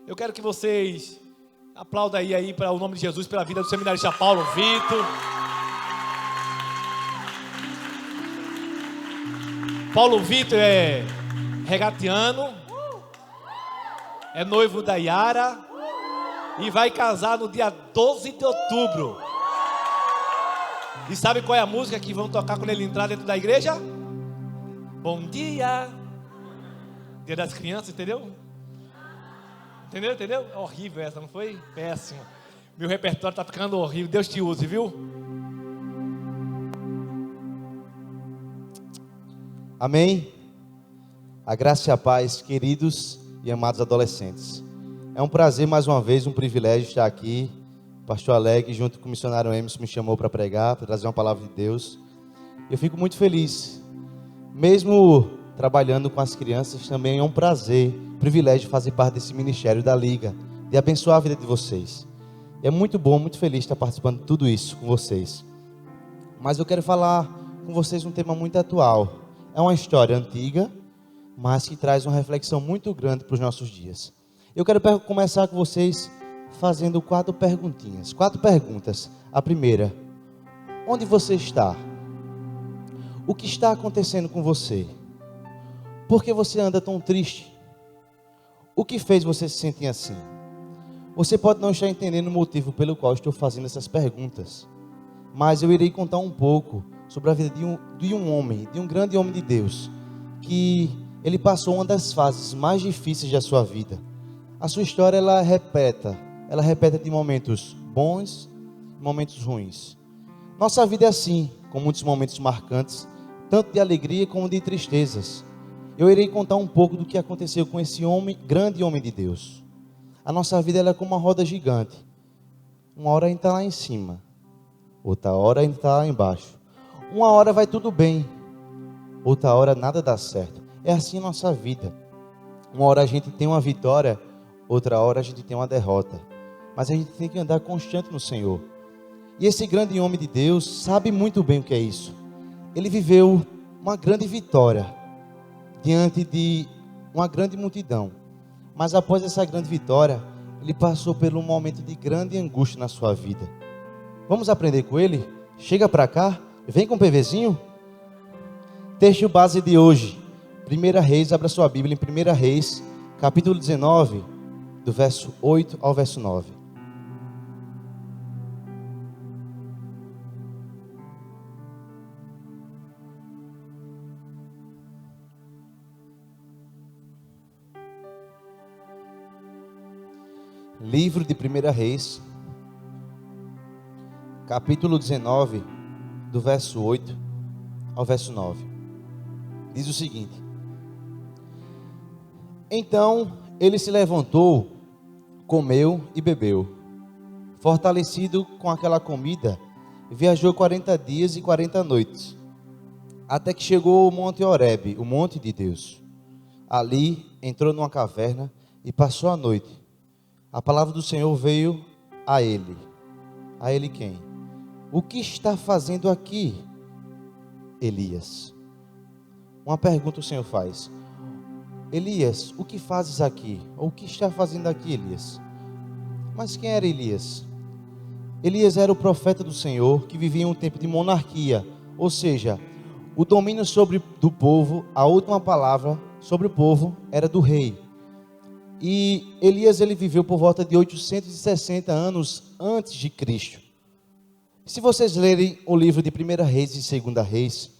Eu quero que vocês aplaudam aí para o nome de Jesus, pela vida do seminarista Paulo Vitor. Paulo Vitor é regatiano, é noivo da Yara e vai casar no dia 12 de outubro. E sabe qual é a música que vão tocar quando ele entrar dentro da igreja? Bom dia. Dia das crianças, entendeu? Entendeu? É horrível essa, não foi? Péssima. Meu repertório está ficando horrível. Deus te use, viu? Amém? A graça e a paz, queridos e amados adolescentes. É um prazer, mais uma vez, um privilégio estar aqui. O pastor Alegre, junto com o missionário Emerson, me chamou para pregar, para trazer uma palavra de Deus. Eu fico muito feliz. Mesmo trabalhando com as crianças, também é um prazer, privilégio fazer parte desse ministério da Liga, de abençoar a vida de vocês. É muito bom, muito feliz estar participando de tudo isso com vocês. Mas eu quero falar com vocês um tema muito atual. É uma história antiga, mas que traz uma reflexão muito grande para os nossos dias. Eu quero começar com vocês fazendo 4 perguntinhas. 4 perguntas. A primeira: onde você está? O que está acontecendo com você? Por que você anda tão triste? O que fez você se sentir assim? Você pode não estar entendendo o motivo pelo qual estou fazendo essas perguntas, mas eu irei contar um pouco sobre a vida de um homem, de um grande homem de Deus, que ele passou uma das fases mais difíceis da sua vida. A sua história, ela repete de momentos bons e momentos ruins. Nossa vida é assim, com muitos momentos marcantes, tanto de alegria como de tristezas. Eu irei contar um pouco do que aconteceu com esse homem, grande homem de Deus. A nossa vida, ela é como uma roda gigante. Uma hora a gente está lá em cima, outra hora a gente está lá embaixo. Uma hora vai tudo bem, outra hora nada dá certo. É assim a nossa vida. Uma hora a gente tem uma vitória, outra hora a gente tem uma derrota. Mas a gente tem que andar constante no Senhor. E esse grande homem de Deus sabe muito bem o que é isso. Ele viveu uma grande vitória diante de uma grande multidão. Mas após essa grande vitória, ele passou por um momento de grande angústia na sua vida. Vamos aprender com ele? Chega para cá, vem com o PVzinho. Texto base de hoje, 1 Reis, abra sua Bíblia em 1 Reis, capítulo 19, do verso 8 ao verso 9. Livro de 1 Reis, capítulo 19, do verso 8 ao verso 9. Diz o seguinte: Então ele se levantou, comeu e bebeu. Fortalecido com aquela comida, viajou 40 dias e 40 noites, até que chegou ao monte Horebe, o monte de Deus. Ali entrou numa caverna e passou a noite. A palavra do Senhor veio a ele. A ele quem? O que está fazendo aqui, Elias? Uma pergunta o Senhor faz: Elias, o que fazes aqui? Ou o que está fazendo aqui, Elias? Mas quem era Elias? Elias era o profeta do Senhor, que vivia em um tempo de monarquia, ou seja, o domínio do povo, a última palavra sobre o povo era do rei. E Elias, ele viveu por volta de 860 anos antes de Cristo. Se vocês lerem o livro de 1 Reis e 2 Reis,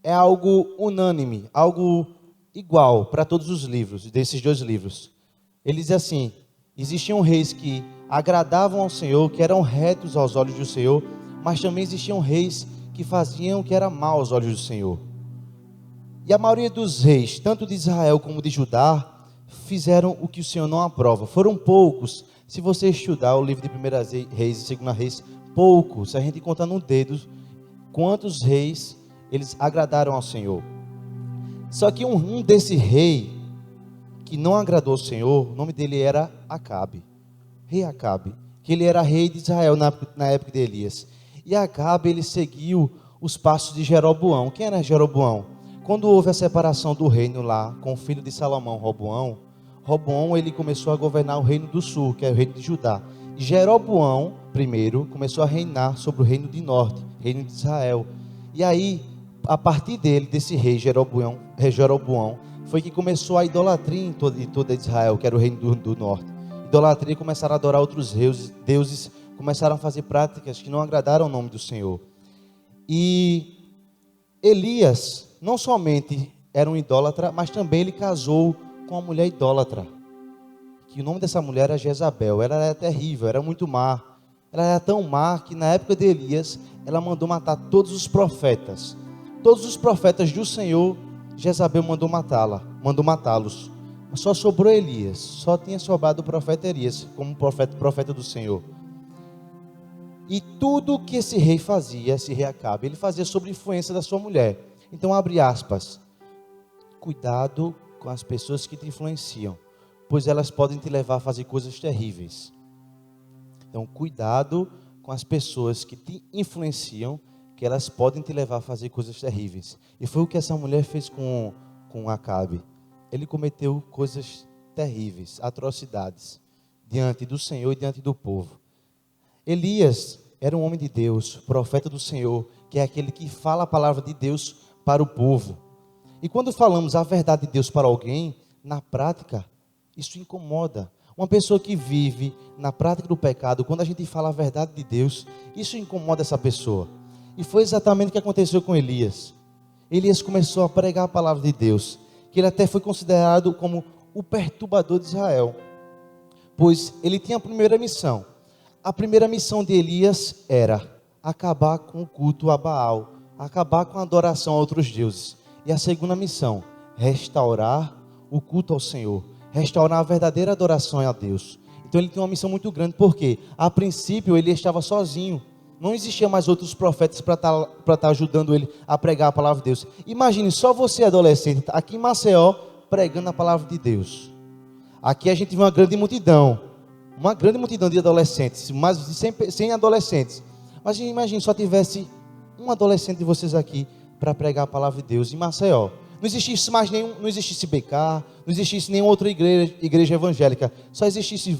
é algo unânime, algo igual para todos os livros, desses 2 livros. Ele diz assim: existiam reis que agradavam ao Senhor, que eram retos aos olhos do Senhor, mas também existiam reis que faziam o que era mal aos olhos do Senhor. E a maioria dos reis, tanto de Israel como de Judá, fizeram o que o Senhor não aprova. Foram poucos. Se você estudar o livro de 1 Reis e 2 Reis, poucos, se a gente contar no dedo, quantos reis eles agradaram ao Senhor. Só que um desse rei que não agradou ao Senhor, o nome dele era Acabe, rei Acabe, que ele era rei de Israel na época de Elias. E Acabe, ele seguiu os passos de Jeroboão. Quem era Jeroboão? Quando houve a separação do reino lá com o filho de Salomão, Roboão, ele começou a governar o reino do sul, que é o reino de Judá. E Jeroboão, primeiro, começou a reinar sobre o reino de norte, reino de Israel. E aí, a partir dele, desse rei Jeroboão, foi que começou a idolatria em toda Israel, que era o reino do norte. Idolatria, começaram a adorar outros deuses, começaram a fazer práticas que não agradaram o nome do Senhor. E Elias, não somente era um idólatra, mas também ele casou com uma mulher idólatra, que o nome dessa mulher era Jezabel. Ela era terrível, era muito má. Ela era tão má que na época de Elias, ela mandou matar todos os profetas. Todos os profetas do Senhor, Jezabel mandou matá-los. Mas só sobrou Elias, só tinha sobrado o profeta Elias, como profeta do Senhor. E tudo que esse rei fazia, esse rei Acabe, ele fazia sob influência da sua mulher. Então abre aspas, cuidado com as pessoas que te influenciam, pois elas podem te levar a fazer coisas terríveis. Então, cuidado com as pessoas que te influenciam, que elas podem te levar a fazer coisas terríveis. E foi o que essa mulher fez com Acabe. Ele cometeu coisas terríveis, atrocidades, diante do Senhor e diante do povo. Elias era um homem de Deus, profeta do Senhor, que é aquele que fala a palavra de Deus para o povo. E quando falamos a verdade de Deus para alguém, na prática, isso incomoda. Uma pessoa que vive na prática do pecado, quando a gente fala a verdade de Deus, isso incomoda essa pessoa. E foi exatamente o que aconteceu com Elias. Elias começou a pregar a palavra de Deus, que ele até foi considerado como o perturbador de Israel, pois ele tinha a primeira missão. A primeira missão de Elias era acabar com o culto a Baal, acabar com a adoração a outros deuses. E a segunda missão, restaurar o culto ao Senhor, restaurar a verdadeira adoração a Deus. Então ele tinha uma missão muito grande, porque a princípio ele estava sozinho, não existia mais outros profetas para estar ajudando ele a pregar a palavra de Deus. Imagine só você adolescente, aqui em Maceió, pregando a palavra de Deus. Aqui a gente vê uma grande multidão de adolescentes, mais de 100 adolescentes. Mas imagine só tivesse um adolescente de vocês aqui para pregar a palavra de Deus em Maceió. Não existisse mais não existisse BK, não existisse nenhuma outra igreja evangélica. Só existisse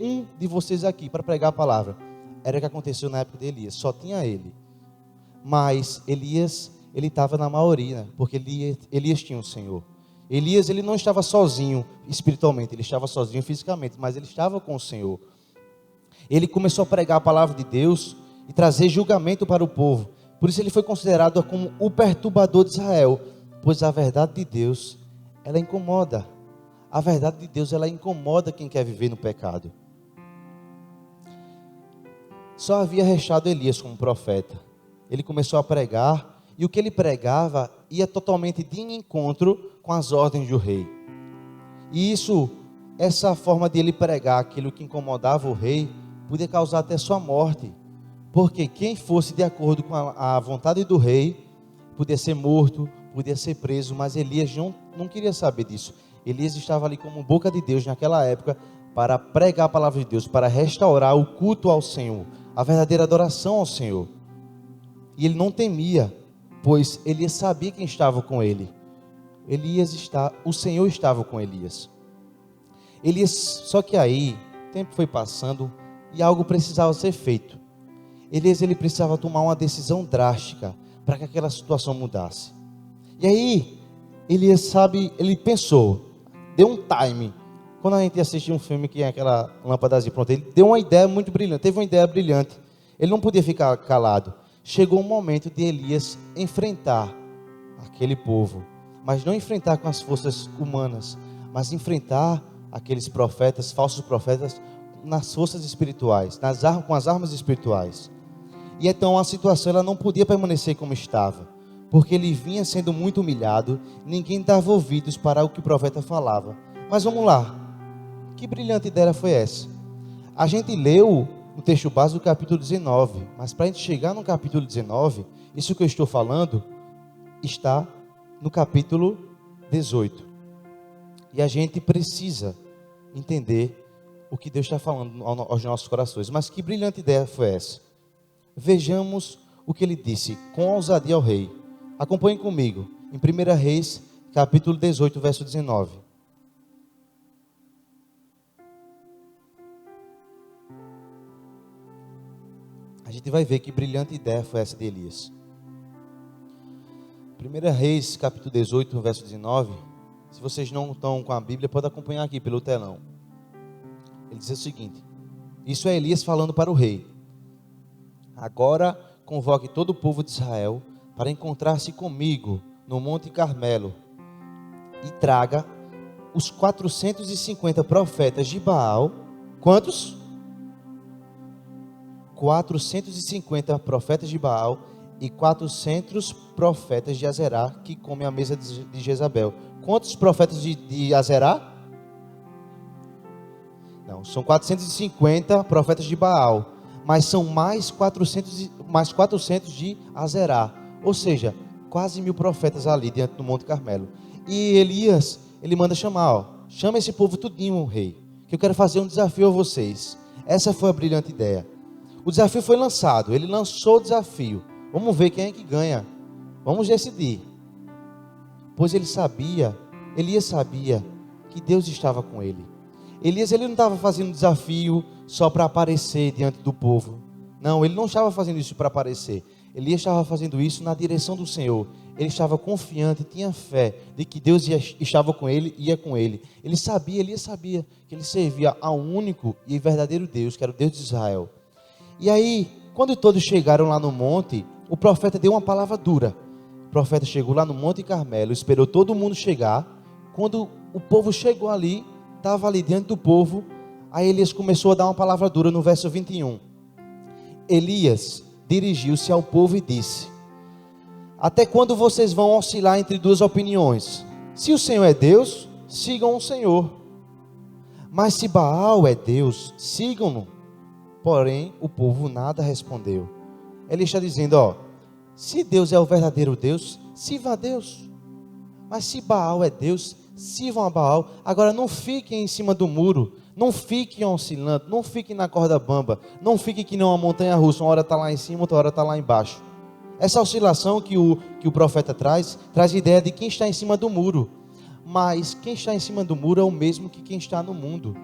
um de vocês aqui para pregar a palavra. Era o que aconteceu na época de Elias, só tinha ele. Mas Elias, ele estava na maioria, porque Elias tinha o Senhor. Elias, ele não estava sozinho espiritualmente, ele estava sozinho fisicamente, mas ele estava com o Senhor. Ele começou a pregar a palavra de Deus e trazer julgamento para o povo. Por isso ele foi considerado como o perturbador de Israel, pois a verdade de Deus, ela incomoda. A verdade de Deus, ela incomoda quem quer viver no pecado. Só havia restado Elias como profeta. Ele começou a pregar, e o que ele pregava ia totalmente de encontro com as ordens do rei. E essa forma de ele pregar aquilo que incomodava o rei, podia causar até sua morte. Porque quem fosse de acordo com a vontade do rei, podia ser morto, podia ser preso, mas Elias não queria saber disso. Elias estava ali como boca de Deus naquela época, para pregar a palavra de Deus, para restaurar o culto ao Senhor, a verdadeira adoração ao Senhor. E ele não temia, pois Elias sabia quem estava com ele. O Senhor estava com Elias. Só que aí, o tempo foi passando e algo precisava ser feito. Elias, ele precisava tomar uma decisão drástica para que aquela situação mudasse. E aí, Elias ele pensou, deu um time. Quando a gente assiste um filme que é aquela lâmpadazinha pronta, ele deu uma ideia muito brilhante, teve uma ideia brilhante. Ele não podia ficar calado. Chegou o momento de Elias enfrentar aquele povo, mas não enfrentar com as forças humanas, mas enfrentar aqueles profetas, falsos profetas, nas forças espirituais, com as armas espirituais. E então a situação ela não podia permanecer como estava, porque ele vinha sendo muito humilhado, ninguém dava ouvidos para o que o profeta falava. Mas vamos lá, que brilhante ideia foi essa? A gente leu o texto básico do capítulo 19, mas para a gente chegar no capítulo 19, isso que eu estou falando está no capítulo 18. E a gente precisa entender o que Deus está falando aos nossos corações. Mas que brilhante ideia foi essa? Vejamos o que ele disse com ousadia ao rei. Acompanhem comigo em 1 Reis, capítulo 18, verso 19. a gente vai ver que brilhante ideia foi essa de Elias. 1 Reis, capítulo 18, verso 19. Se vocês não estão com a Bíblia, pode acompanhar aqui pelo telão. Ele diz o seguinte: isso é Elias falando para o rei: agora convoque todo o povo de Israel para encontrar-se comigo no Monte Carmelo, e traga os 450 profetas de Baal. Quantos? 450 profetas de Baal e 400 profetas de Azerá, que comem a mesa de Jezabel. Quantos profetas de Azerá? Não, são 450 profetas de Baal, mas são mais 400 de Azerá. Ou seja, quase 1000 profetas ali diante do Monte Carmelo. E Elias, ele manda chamar, chama esse povo tudinho, rei, que eu quero fazer um desafio a vocês. Essa foi a brilhante ideia. O desafio foi lançado, ele lançou o desafio. Vamos ver quem é que ganha. Vamos decidir. Pois Elias sabia que Deus estava com ele. Elias, ele não estava fazendo desafio só para aparecer diante do povo. Não, ele não estava fazendo isso para aparecer. Elias estava fazendo isso na direção do Senhor. Ele estava confiante, tinha fé de que Deus estava com ele, ia com ele. Elias sabia que ele servia ao único e verdadeiro Deus, que era o Deus de Israel. E aí, quando todos chegaram lá no monte, o profeta deu uma palavra dura. O profeta chegou lá no Monte Carmelo, esperou todo mundo chegar. Quando o povo chegou ali, estava ali diante do povo, aí Elias começou a dar uma palavra dura no verso 21. Elias dirigiu-se ao povo e disse: até quando vocês vão oscilar entre duas opiniões? Se o Senhor é Deus, sigam o Senhor. Mas se Baal é Deus, sigam-no. Porém, o povo nada respondeu. Ele está dizendo, se Deus é o verdadeiro Deus, sirva a Deus. Mas se Baal é Deus, sirvam a Baal. Agora não fiquem em cima do muro, não fiquem oscilando, não fiquem na corda bamba, não fiquem que nem uma montanha russa, uma hora está lá em cima, outra hora está lá embaixo. Essa oscilação que o profeta traz a ideia de quem está em cima do muro. Mas quem está em cima do muro é o mesmo que quem está no mundo.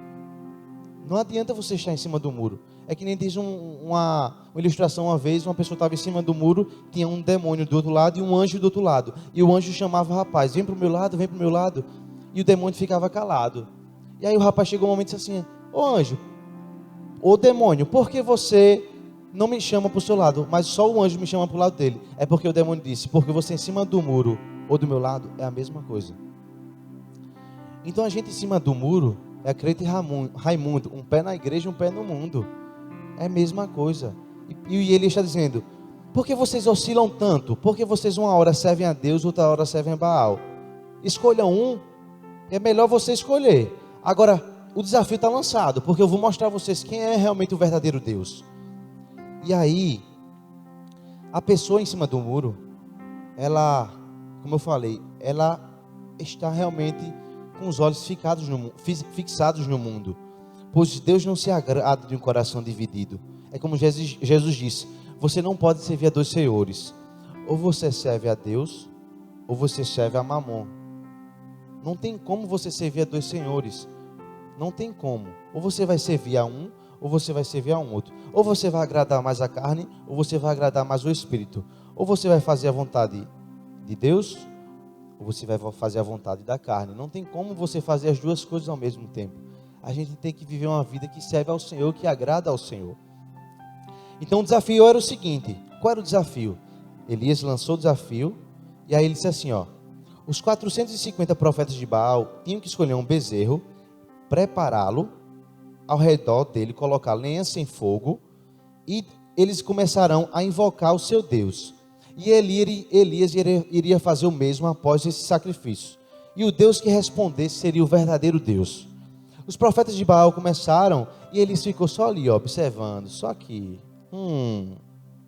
Não adianta você estar em cima do muro. É que nem diz uma ilustração uma vez, uma pessoa estava em cima do muro, tinha um demônio do outro lado e um anjo do outro lado. E o anjo chamava o rapaz, vem para o meu lado, vem para o meu lado. E o demônio ficava calado. E aí o rapaz chegou um momento e disse assim, ô anjo, ô demônio, por que você não me chama para o seu lado, mas só o anjo me chama para o lado dele? É porque o demônio disse, porque você em cima do muro ou do meu lado é a mesma coisa. Então a gente em cima do muro é crente Raimundo, um pé na igreja, um pé no mundo. É a mesma coisa. E ele está dizendo, por que vocês oscilam tanto? Porque vocês uma hora servem a Deus, outra hora servem a Baal. Escolha um, é melhor você escolher. Agora, o desafio está lançado, porque eu vou mostrar a vocês quem é realmente o verdadeiro Deus. E aí, a pessoa em cima do muro, ela, como eu falei, ela está realmente com os olhos fixados no mundo. Pois Deus não se agrada de um coração dividido. É como Jesus disse, você não pode servir a dois senhores. Ou você serve a Deus, ou você serve a Mamon. Não tem como você servir a dois senhores. Não tem como. Ou você vai servir a um, ou você vai servir a um outro. Ou você vai agradar mais a carne, ou você vai agradar mais o Espírito. Ou você vai fazer a vontade de Deus, ou você vai fazer a vontade da carne. Não tem como você fazer as duas coisas ao mesmo tempo. A gente tem que viver uma vida que serve ao Senhor, que agrada ao Senhor. Então o desafio era o seguinte, qual era o desafio? Elias lançou o desafio, e aí ele disse assim, os 450 profetas de Baal tinham que escolher um bezerro, prepará-lo, ao redor dele colocar lenha sem fogo, e eles começarão a invocar o seu Deus. E Elias iria fazer o mesmo após esse sacrifício. E o Deus que respondesse seria o verdadeiro Deus. Os profetas de Baal começaram, e Elias ficou só ali, observando, só aqui.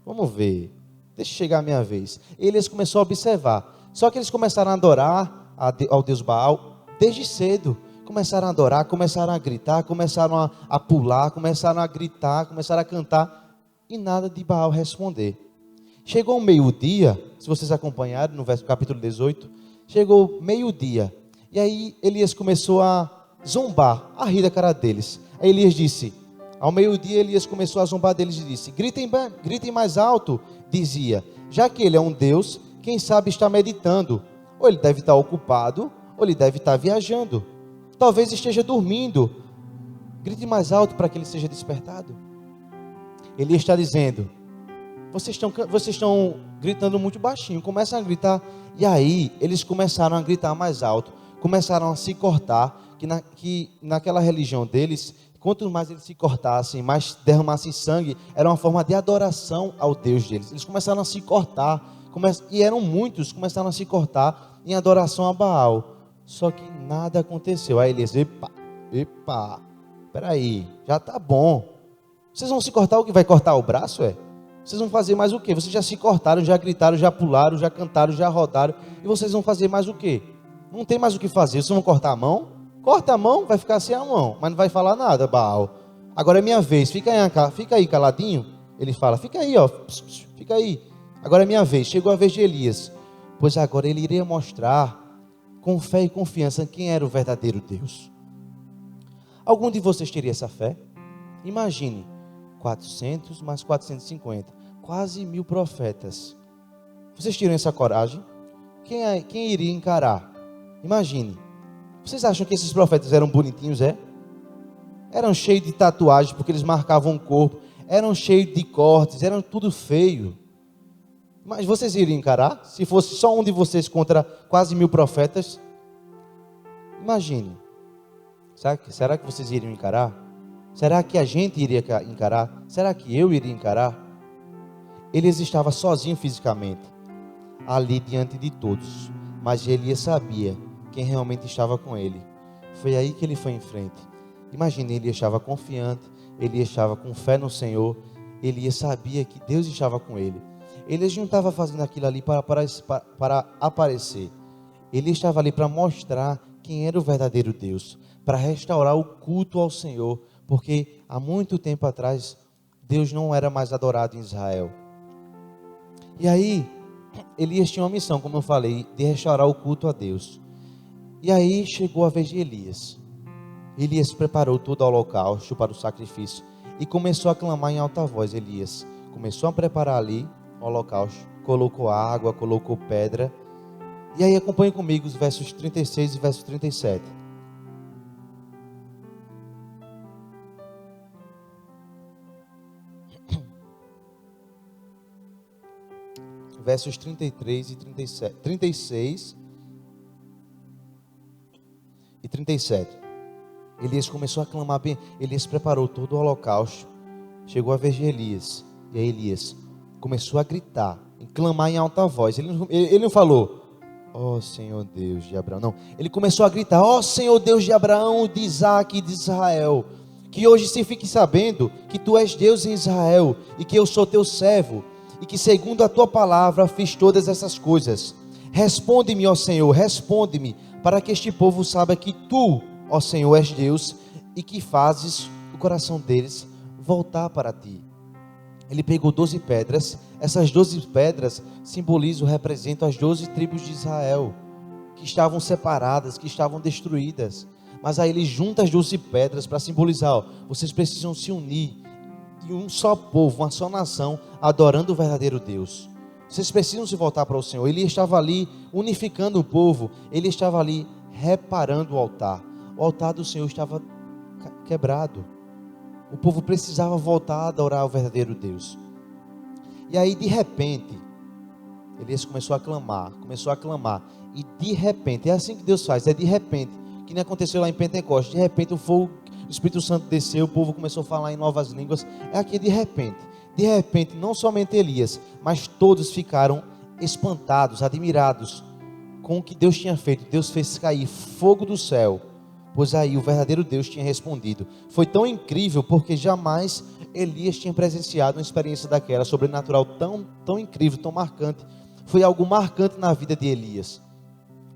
Vamos ver, deixa chegar a minha vez. Elias começou a observar, só que eles começaram a adorar ao Deus Baal desde cedo. Começaram a adorar, começaram a gritar, começaram a pular, começaram a gritar, começaram a cantar, e nada de Baal responder. Chegou o meio-dia, se vocês acompanharam no capítulo 18, chegou meio-dia, e aí Elias começou a zombar, a rir da cara deles. Aí Elias disse, Ao meio-dia, Elias começou a zombar deles e disse: gritem mais alto. Dizia: já que ele é um Deus, quem sabe está meditando. Ou ele deve estar ocupado, ou ele deve estar viajando. Talvez esteja dormindo. Grite mais alto para que ele seja despertado. Elias está dizendo: vocês estão gritando muito baixinho. Começam a gritar. E aí, eles começaram a gritar mais alto. Começaram a se cortar. Que naquela religião deles, quanto mais eles se cortassem, mais derramassem sangue, era uma forma de adoração ao Deus deles. Eles começaram a se cortar. E eram muitos, começaram a se cortar em adoração a Baal. Só que nada aconteceu. Aí Elias: epa, peraí, já tá bom. Vocês vão se cortar, o que vai cortar o braço, é? Vocês vão fazer mais o quê? Vocês já se cortaram, já gritaram, já pularam, já cantaram, já rodaram. E vocês vão fazer mais o quê? Não tem mais o que fazer. Vocês vão cortar a mão? Corta a mão, vai ficar sem a mão, mas não vai falar nada, Baal. Agora é minha vez, fica aí caladinho. Ele fala: fica aí, ó, fica aí. Agora é minha vez. Chegou a vez de Elias. Pois agora ele iria mostrar com fé e confiança quem era o verdadeiro Deus. Algum de vocês teria essa fé? Imagine, 400 mais 450, quase 1000 profetas. Vocês teriam essa coragem? Quem iria encarar? Imagine. Vocês acham que esses profetas eram bonitinhos, é? Eram cheios de tatuagens porque eles marcavam o corpo. Eram cheios de cortes, eram tudo feio. Mas vocês iriam encarar? Se fosse só um de vocês contra quase 1000 profetas? Imagine. Será que vocês iriam encarar? Será que a gente iria encarar? Será que eu iria encarar? Elias estava sozinho fisicamente, ali diante de todos. Mas Elias sabia quem realmente estava com ele. Foi aí que ele foi em frente. Imagine, ele estava confiante, ele estava com fé no Senhor, ele sabia que Deus estava com ele. Ele não estava fazendo aquilo ali para aparecer. Ele estava ali para mostrar quem era o verdadeiro Deus, para restaurar o culto ao Senhor, porque há muito tempo atrás Deus não era mais adorado em Israel. E aí Elias tinha uma missão, como eu falei, de restaurar o culto a Deus. E aí chegou a vez de Elias. Elias preparou todo o holocausto para o sacrifício e começou a clamar em alta voz. Elias começou a preparar ali o holocausto, colocou água, colocou pedra. E aí acompanhe comigo os versos 36 e verso 37. Versos 33 e 37, 36 e 37. Elias começou a clamar bem. Elias preparou todo o holocausto. Chegou a vez de Elias. E aí Elias começou a gritar, a clamar em alta voz. Ele não falou: ó Senhor Deus de Abraão. Não, ele começou a gritar: ó Senhor Deus de Abraão, de Isaac e de Israel, que hoje se fique sabendo que tu és Deus em Israel e que eu sou teu servo, e que segundo a tua palavra fiz todas essas coisas. Responde-me, ó Senhor, responde-me, para que este povo saiba que tu, ó Senhor, és Deus, e que fazes o coração deles voltar para ti. Ele pegou 12 pedras, essas 12 pedras simbolizam, representam as 12 tribos de Israel, que estavam separadas, que estavam destruídas. Mas aí ele junta as 12 pedras para simbolizar: ó, vocês precisam se unir, e um só povo, uma só nação, adorando o verdadeiro Deus. Vocês precisam se voltar para o Senhor. Ele estava ali unificando o povo, ele estava ali reparando o altar. O altar do Senhor estava quebrado. O povo precisava voltar a adorar o verdadeiro Deus. E aí de repente, Elias começou a clamar. E de repente, é assim que Deus faz, é de repente, que nem aconteceu lá em Pentecostes. De repente o fogo, o Espírito Santo desceu, o povo começou a falar em novas línguas. É aqui de repente. De repente, não somente Elias, mas todos ficaram espantados, admirados com o que Deus tinha feito. Deus fez cair fogo do céu, pois aí o verdadeiro Deus tinha respondido. Foi tão incrível, porque jamais Elias tinha presenciado uma experiência daquela, sobrenatural, tão incrível, tão marcante. Foi algo marcante na vida de Elias.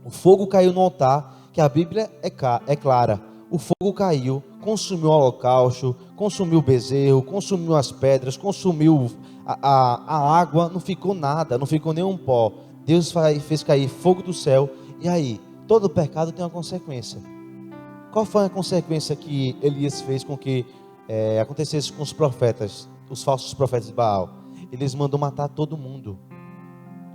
O fogo caiu no altar, que a Bíblia é clara. O fogo caiu, consumiu o holocausto, consumiu o bezerro, consumiu as pedras, consumiu a água, não ficou nada, não ficou nenhum pó. Deus fez cair fogo do céu. E aí, todo pecado tem uma consequência. Qual foi a consequência que Elias fez com que acontecesse com os profetas, os falsos profetas de Baal. Eles mandam matar todo mundo.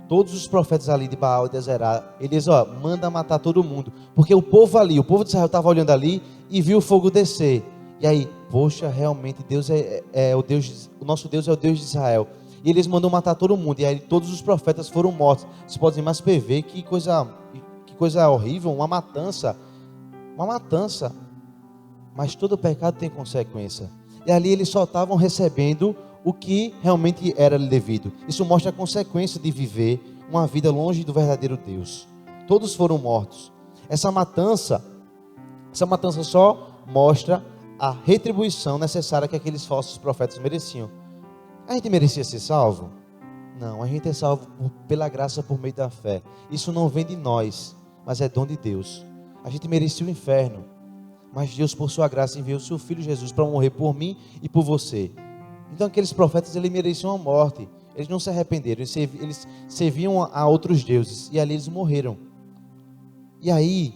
Todos os profetas ali de Baal e de Azerá, eles mandam matar todo mundo. Porque o povo de Israel estava olhando ali e viu o fogo descer. E aí, poxa, realmente Deus é o Deus, o nosso Deus é o Deus de Israel. E eles mandam matar todo mundo. E aí todos os profetas foram mortos. Você pode dizer, mas PV, que coisa horrível, uma matança. Uma matança. Mas todo pecado tem consequência. E ali eles só estavam recebendo o que realmente era devido. Isso mostra a consequência de viver uma vida longe do verdadeiro Deus. Todos foram mortos. Essa matança só mostra a retribuição necessária que aqueles falsos profetas mereciam. A gente merecia ser salvo? Não, a gente é salvo pela graça por meio da fé. Isso não vem de nós, mas é dom de Deus. A gente merecia o inferno, mas Deus, por sua graça, enviou o seu Filho Jesus para morrer por mim e por você. Então aqueles profetas, eles mereciam a morte. Eles não se arrependeram, eles serviam a outros deuses, e ali eles morreram. E aí,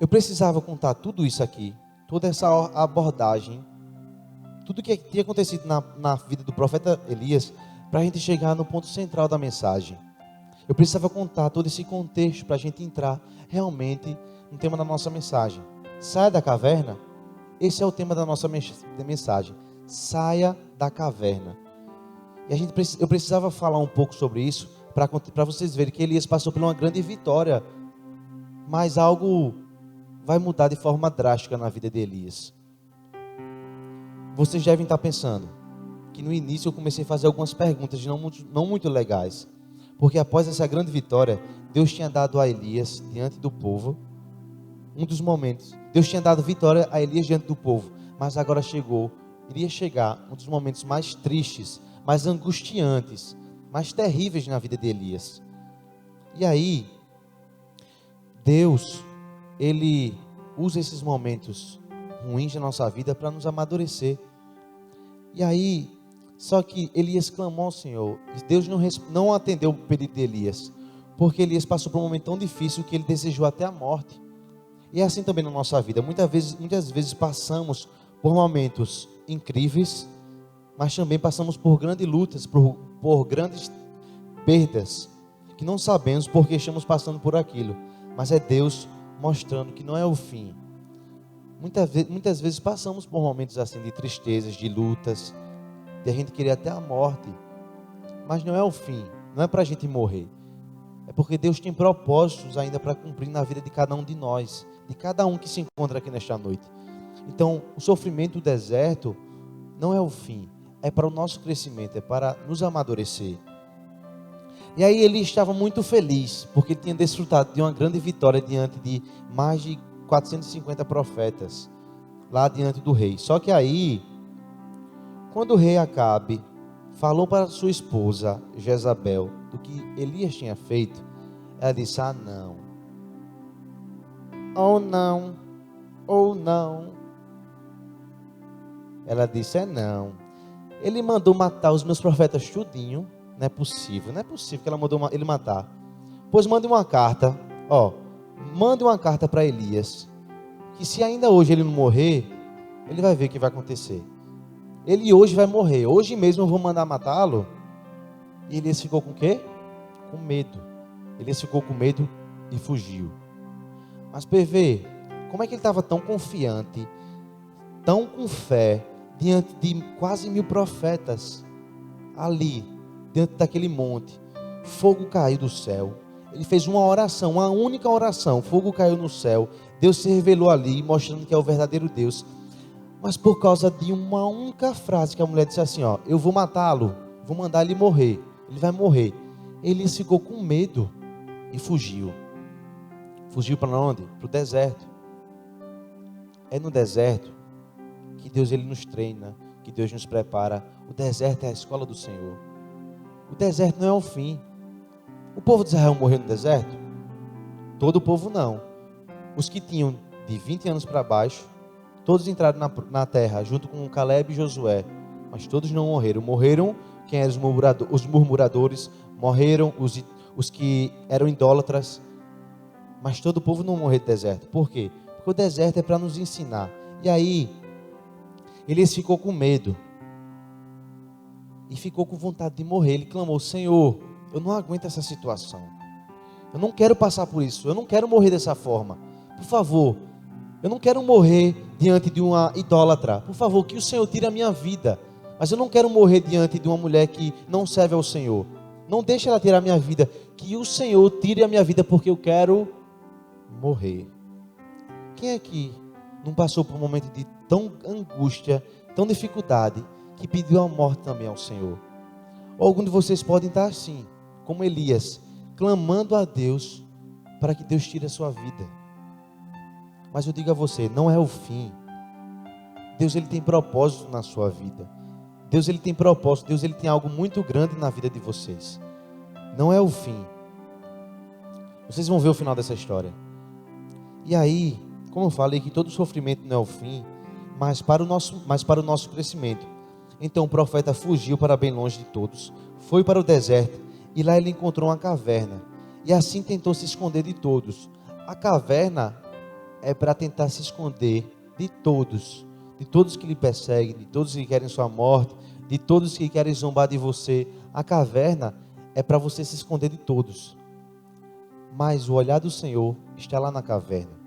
eu precisava contar tudo isso aqui, toda essa abordagem, tudo que tinha acontecido na vida do profeta Elias, para a gente chegar no ponto central da mensagem. Eu precisava contar todo esse contexto para a gente entrar realmente no tema da nossa mensagem. Saia da caverna. Esse é o tema da nossa mensagem. Saia da caverna. E eu precisava falar um pouco sobre isso para vocês verem que Elias passou por uma grande vitória, mas algo vai mudar de forma drástica na vida de Elias. Vocês devem estar pensando que no início eu comecei a fazer algumas perguntas não muito legais, porque após essa grande vitória, Deus tinha dado a Elias diante do povo um dos momentos. Deus tinha dado vitória a Elias diante do povo, mas agora iria chegar um dos momentos mais tristes, mais angustiantes, mais terríveis na vida de Elias. E aí, Deus, Ele usa esses momentos ruins da nossa vida para nos amadurecer. E aí, só que Elias clamou ao Senhor, e Deus não atendeu o pedido de Elias, porque Elias passou por um momento tão difícil que ele desejou até a morte. E é assim também na nossa vida. Muitas vezes passamos por momentos incríveis, mas também passamos por grandes lutas, por grandes perdas, que não sabemos porque estamos passando por aquilo, mas é Deus mostrando que não é o fim. Muitas vezes passamos por momentos assim de tristezas, de lutas, de a gente querer até a morte, mas não é o fim, não é para a gente morrer, é porque Deus tem propósitos ainda para cumprir na vida de cada um de nós, de cada um que se encontra aqui nesta noite. Então, o sofrimento do deserto não é o fim, é para o nosso crescimento, é para nos amadurecer. E aí ele estava muito feliz, porque ele tinha desfrutado de uma grande vitória diante de mais de 450 profetas, lá diante do rei. Só que aí, quando o rei Acabe falou para sua esposa Jezabel do que Elias tinha feito, ela disse, não, ou não, ou não. Ela disse, não. Ele mandou matar os meus profetas tudinho. Não é possível que ela mandou ele matar. Pois mande uma carta, mande uma carta para Elias, que se ainda hoje ele não morrer, ele vai ver o que vai acontecer. Ele hoje vai morrer, hoje mesmo eu vou mandar matá-lo. E Elias ficou com o quê? Com medo. Elias ficou com medo e fugiu. Mas PV, como é que ele estava tão confiante, tão com fé, diante de quase 1000 profetas, ali, diante daquele monte? Fogo caiu do céu, ele fez uma oração, uma única oração, fogo caiu no céu, Deus se revelou ali, mostrando que é o verdadeiro Deus, mas por causa de uma única frase que a mulher disse assim, eu vou matá-lo, vou mandar ele morrer, ele vai morrer. Ele ficou com medo e fugiu. Fugiu para onde? Para o deserto. É no deserto que Deus ele nos treina, que Deus nos prepara. O deserto é a escola do Senhor. O deserto não é o fim. O povo de Israel morreu no deserto? Todo o povo não. Os que tinham de 20 anos para baixo, todos entraram na terra, junto com Caleb e Josué, mas todos não morreram. Morreram quem eram os murmuradores, morreram os que eram idólatras, mas todo o povo não morreu no deserto. Por quê? Porque o deserto é para nos ensinar. E aí, Elias ficou com medo e ficou com vontade de morrer. Ele clamou: Senhor, eu não aguento essa situação, eu não quero passar por isso, eu não quero morrer dessa forma, por favor, eu não quero morrer diante de uma idólatra, por favor, que o Senhor tire a minha vida, mas eu não quero morrer diante de uma mulher que não serve ao Senhor, não deixe ela tirar a minha vida, que o Senhor tire a minha vida, porque eu quero morrer. Quem aqui não passou por um momento de tão angústia, tão dificuldade, que pediu a morte também ao Senhor? Ou algum de vocês podem estar assim, como Elias, clamando a Deus para que Deus tire a sua vida. Mas eu digo a você, não é o fim. Deus, ele tem propósito na sua vida. Deus, ele tem propósito. Deus, ele tem algo muito grande na vida de vocês. Não é o fim. Vocês vão ver o final dessa história. E aí, como eu falei, que todo sofrimento não é o fim, mas para o nosso crescimento. Então o profeta fugiu para bem longe de todos, foi para o deserto, e lá ele encontrou uma caverna, e assim tentou se esconder de todos. A caverna é para tentar se esconder de todos que lhe perseguem, de todos que querem sua morte, de todos que querem zombar de você. A caverna é para você se esconder de todos, mas o olhar do Senhor está lá na caverna.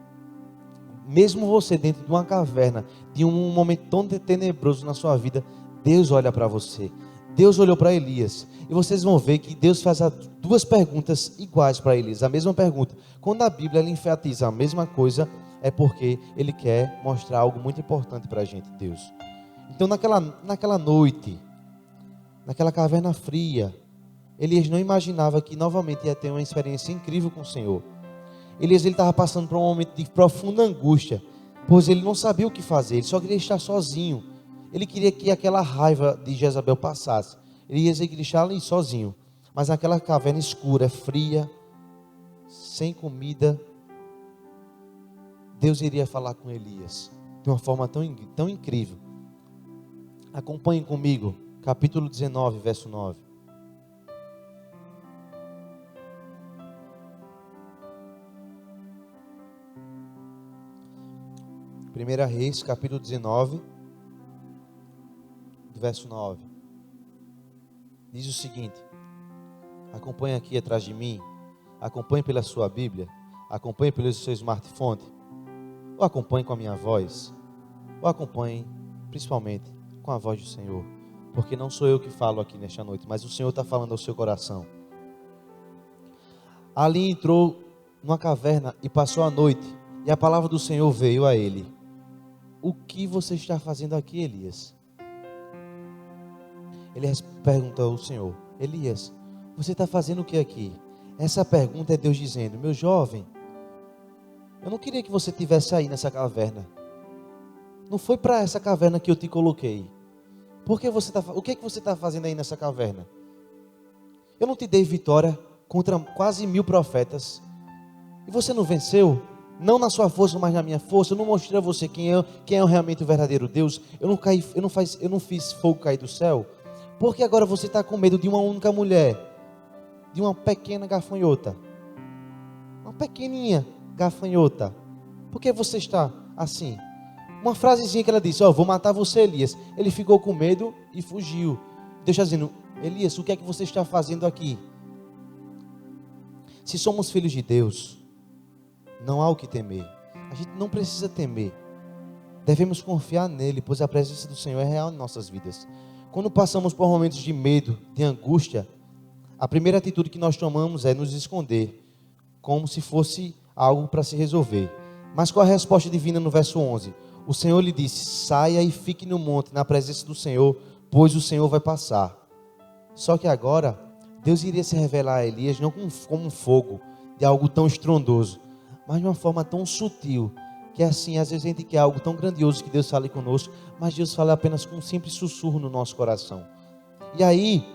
Mesmo você dentro de uma caverna, de um momento tão tenebroso na sua vida, Deus olha para você. Deus olhou para Elias, e vocês vão ver que Deus faz duas perguntas iguais para Elias, a mesma pergunta. Quando a Bíblia ela enfatiza a mesma coisa, é porque Ele quer mostrar algo muito importante para a gente, Deus. Então naquela noite, naquela caverna fria, Elias não imaginava que novamente ia ter uma experiência incrível com o Senhor. Elias estava passando por um momento de profunda angústia, pois ele não sabia o que fazer, ele só queria estar sozinho. Ele queria que aquela raiva de Jezabel passasse. Elias queria estar ali sozinho, mas naquela caverna escura, fria, sem comida, Deus iria falar com Elias de uma forma tão incrível. Acompanhem comigo, capítulo 19, verso 9. 1 Reis, capítulo 19, verso 9. Diz o seguinte: acompanhe aqui atrás de mim, acompanhe pela sua Bíblia, acompanhe pelo seu smartphone, ou acompanhe com a minha voz, ou acompanhe principalmente com a voz do Senhor, porque não sou eu que falo aqui nesta noite, mas o Senhor está falando ao seu coração. Ali entrou numa caverna e passou a noite, e a palavra do Senhor veio a ele: o que você está fazendo aqui, Elias? Ele perguntou ao Senhor: Elias, você está fazendo o que aqui? Essa pergunta é Deus dizendo: meu jovem, eu não queria que você estivesse aí nessa caverna. Não foi para essa caverna que eu te coloquei. O que é que você está fazendo aí nessa caverna? Eu não te dei vitória contra quase 1000 profetas, e você não venceu? Não na sua força, mas na minha força. Eu não mostrei a você quem é realmente o verdadeiro Deus. Eu não fiz fogo cair do céu. Porque agora você está com medo de uma única mulher, de uma pequena gafanhota, uma pequenininha gafanhota. Por que você está assim? Uma frasezinha que ela disse: vou matar você, Elias. Ele ficou com medo e fugiu. Deus está dizendo: Elias, o que é que você está fazendo aqui? Se somos filhos de Deus, não há o que temer. A gente não precisa temer. Devemos confiar nele, pois a presença do Senhor é real em nossas vidas. Quando passamos por momentos de medo, de angústia, a primeira atitude que nós tomamos é nos esconder, como se fosse algo para se resolver. Mas qual a resposta divina no verso 11? O Senhor lhe disse: saia e fique no monte, na presença do Senhor, pois o Senhor vai passar. Só que agora, Deus iria se revelar a Elias não como um fogo, de algo tão estrondoso, mas de uma forma tão sutil, que assim, às vezes a gente quer algo tão grandioso que Deus fale conosco, mas Deus fala apenas com um simples sussurro no nosso coração. E aí,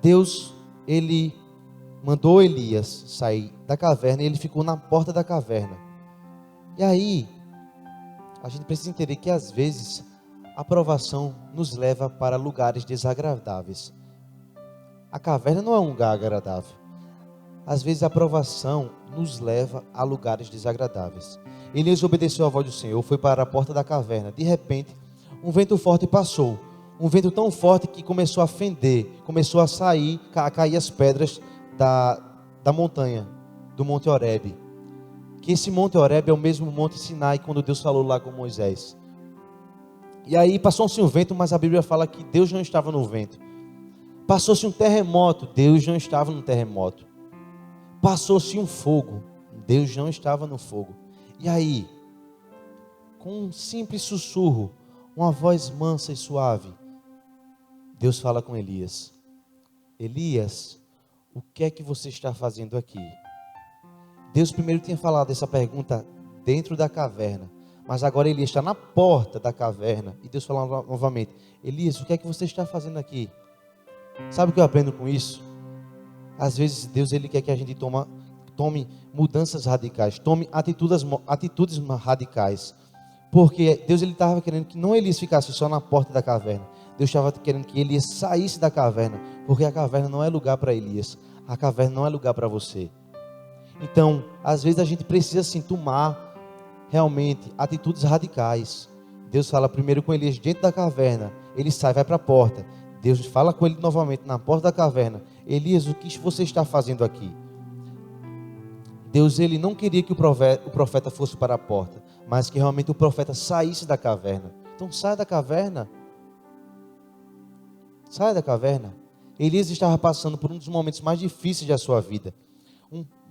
Deus, ele mandou Elias sair da caverna, e ele ficou na porta da caverna. E aí, a gente precisa entender que às vezes, a provação nos leva para lugares desagradáveis. A caverna não é um lugar agradável. Às vezes a provação nos leva a lugares desagradáveis. Elias obedeceu à voz do Senhor, foi para a porta da caverna. De repente, um vento forte passou. Um vento tão forte que começou a fender, começou a sair, a cair as pedras da montanha, do Monte Horebe. Que esse Monte Horebe é o mesmo Monte Sinai, quando Deus falou lá com Moisés. E aí passou-se um vento, mas a Bíblia fala que Deus não estava no vento. Passou-se um terremoto, Deus não estava no terremoto. Passou-se um fogo, Deus não estava no fogo. E aí, com um simples sussurro, uma voz mansa e suave, Deus fala com Elias: Elias, o que é que você está fazendo aqui? Deus primeiro tinha falado essa pergunta dentro da caverna, mas agora Elias está na porta da caverna, e Deus fala novamente: Elias, o que é que você está fazendo aqui? Sabe o que eu aprendo com isso? Às vezes Deus ele quer que a gente tome mudanças radicais, tome atitudes radicais, porque Deus ele estava querendo que não Elias ficasse só na porta da caverna. Deus estava querendo que Elias saísse da caverna, porque a caverna não é lugar para Elias, a caverna não é lugar para você. Então, às vezes a gente precisa sim tomar realmente atitudes radicais. Deus fala primeiro com Elias dentro da caverna, ele sai, vai para a porta. Deus fala com ele novamente na porta da caverna: Elias, o que você está fazendo aqui? Deus ele não queria que o profeta fosse para a porta, mas que realmente o profeta saísse da caverna. Então sai da caverna. Sai da caverna. Elias estava passando por um dos momentos mais difíceis da sua vida.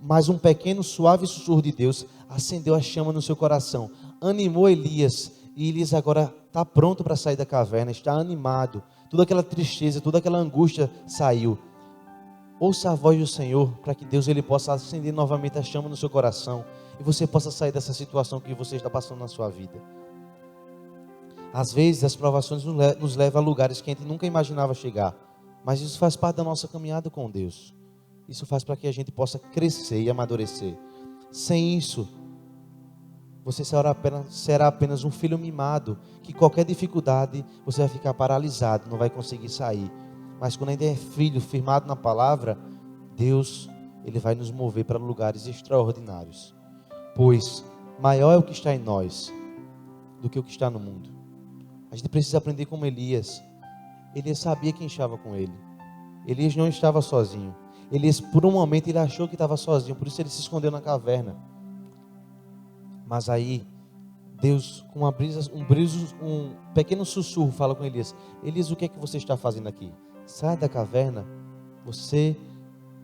Mas um pequeno suave sussurro de Deus acendeu a chama no seu coração, animou Elias, e Elias agora está pronto para sair da caverna, está animado. Toda aquela tristeza, toda aquela angústia saiu. Ouça a voz do Senhor, para que Deus ele possa acender novamente a chama no seu coração, e você possa sair dessa situação que você está passando na sua vida. Às vezes as provações nos levam a lugares que a gente nunca imaginava chegar, mas isso faz parte da nossa caminhada com Deus. Isso faz para que a gente possa crescer e amadurecer. Sem isso, você será apenas um filho mimado, que qualquer dificuldade você vai ficar paralisado, não vai conseguir sair. Mas quando ainda é filho firmado na palavra, Deus ele vai nos mover para lugares extraordinários. Pois maior é o que está em nós do que o que está no mundo. A gente precisa aprender como Elias. Elias sabia quem estava com ele. Elias não estava sozinho. Elias, por um momento, ele achou que estava sozinho, por isso ele se escondeu na caverna. Mas aí, Deus, com um pequeno sussurro, fala com Elias: Elias, o que é que você está fazendo aqui? Sai da caverna. Você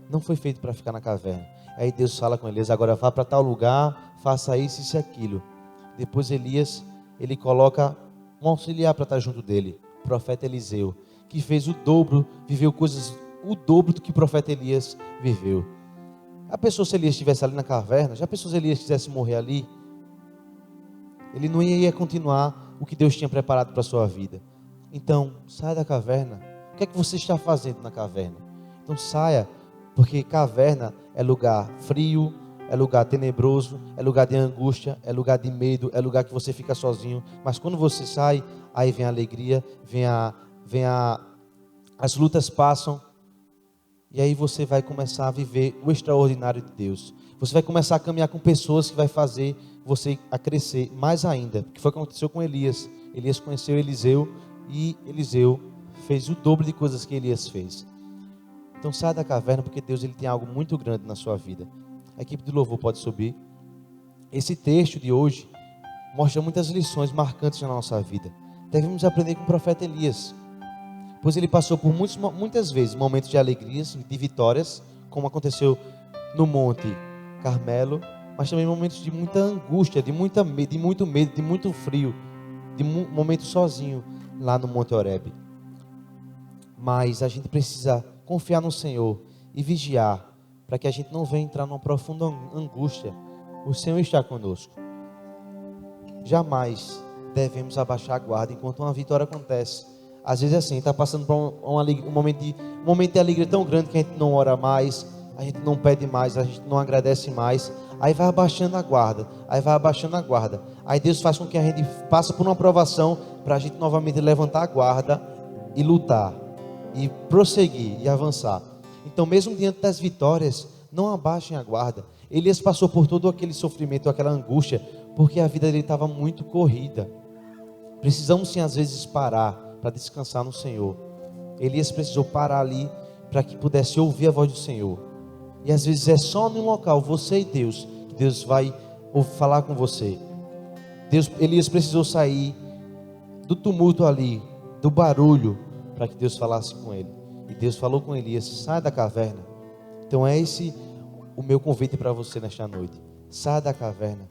não foi feito para ficar na caverna. Aí Deus fala com Elias: agora vá para tal lugar, faça isso e aquilo. Depois Elias, ele coloca um auxiliar para estar junto dele, o profeta Eliseu, que fez o dobro, viveu coisas o dobro do que o profeta Elias viveu. A pessoa, se Elias estivesse ali na caverna, já pensou se Elias quisesse morrer ali? Ele não ia continuar o que Deus tinha preparado para a sua vida. Então, saia da caverna. O que é que você está fazendo na caverna? Então saia, porque caverna é lugar frio, é lugar tenebroso, é lugar de angústia, é lugar de medo, é lugar que você fica sozinho. Mas quando você sai, aí vem a alegria, as lutas passam, e aí você vai começar a viver o extraordinário de Deus. Você vai começar a caminhar com pessoas que vai fazer você a crescer mais ainda. Que foi o que aconteceu com Elias. Elias conheceu Eliseu, e Eliseu fez o dobro de coisas que Elias fez. Então saia da caverna, porque Deus ele tem algo muito grande na sua vida. A equipe do louvor pode subir. Esse texto de hoje mostra muitas lições marcantes na nossa vida. Devemos aprender com o profeta Elias, pois ele passou por muitas vezes momentos de alegrias, de vitórias, como aconteceu no Monte Carmelo, mas também momentos de muita angústia, de muito medo, de muito frio, de momento sozinho lá no Monte Horebe. Mas a gente precisa confiar no Senhor e vigiar, para que a gente não venha entrar numa profunda angústia. O Senhor está conosco. Jamais devemos abaixar a guarda enquanto uma vitória acontece. Às vezes é assim, está passando por um momento de alegria tão grande que a gente não ora mais, a gente não pede mais, a gente não agradece mais. Aí vai abaixando a guarda, Aí Deus faz com que a gente passe por uma provação, para a gente novamente levantar a guarda e lutar, e prosseguir e avançar. Então, mesmo diante das vitórias, não abaixem a guarda. Elias passou por todo aquele sofrimento, aquela angústia, porque a vida dele estava muito corrida. Precisamos sim às vezes parar para descansar no Senhor. Elias precisou parar ali para que pudesse ouvir a voz do Senhor. E às vezes é só num local, você e Deus, que Deus vai falar com você. Elias precisou sair do tumulto ali, do barulho, para que Deus falasse com ele. E Deus falou com Elias: sai da caverna. Então é esse o meu convite para você nesta noite. Saia da caverna.